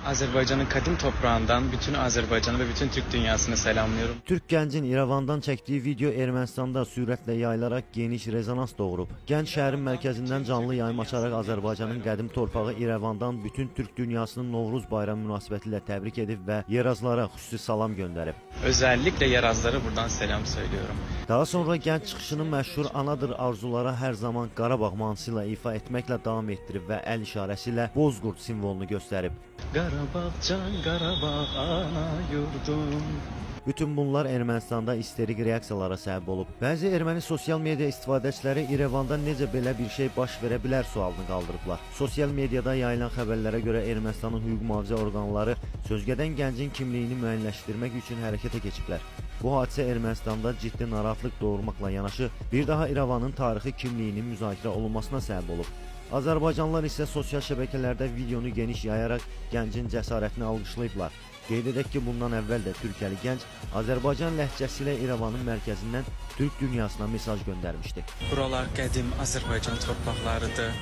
Azerbaycan'ın kadim toprağından bütün Azerbaycan'ı ve bütün Türk dünyasını selamlıyorum. Türk gəncin İrəvandan çəkdiyi video Ermənistanda sürətlə yayılaraq geniş rezonans doğurub. Gənc şəhərin mərkəzindən canlı yayım açaraq Azərbaycanın qədim torpağı İrəvandan bütün Türk dünyasının Novruz bayramı münasibətilə təbrik edib və yerazlara xüsusi salam göndərib. Özellikle Yerazlara buradan selam söylüyorum. Daha sonra gənc çıxışını məşhur anadır arzulara hər zaman Qarabağ mahnısı ilə ifa etməklə davam etdirib və əl işarəsi ilə Bozqurd simvolunu göstərib. Qarabağ can Qarabağ ana yurdum. Bütün bunlar Ermənistanda isterik reaksiyalara səbəb olub. Bəzi erməni sosial media istifadəçiləri İrəvanda necə belə bir şey baş verə bilər sualını qaldırıblar. Sosial mediada yayılan xəbərlərə görə Ermənistanın hüquq mühafizə orqanları sözgədən gəncin kimliyini müəyyənləşdirmək üçün hərəkətə keçiblər. Bu hadisə Ermənistanda ciddi narahatlıq doğurmaqla yanaşı, bir daha İrəvanın tarixi kimliyinin müzakirə olunmasına səbəb olub. Azərbaycanlılar isə sosial şəbəkələrdə videonu geniş yayaraq gəncin cəsarətini alqışlayıblar. Qeyd edək ki, bundan əvvəl də Türkiyəli gənc Azərbaycan ləhcəsi ilə İrəvanın mərkəzindən Türk dünyasına mesaj göndərmişdi. Buralar qədim Azərbaycan torpaqlarıdır.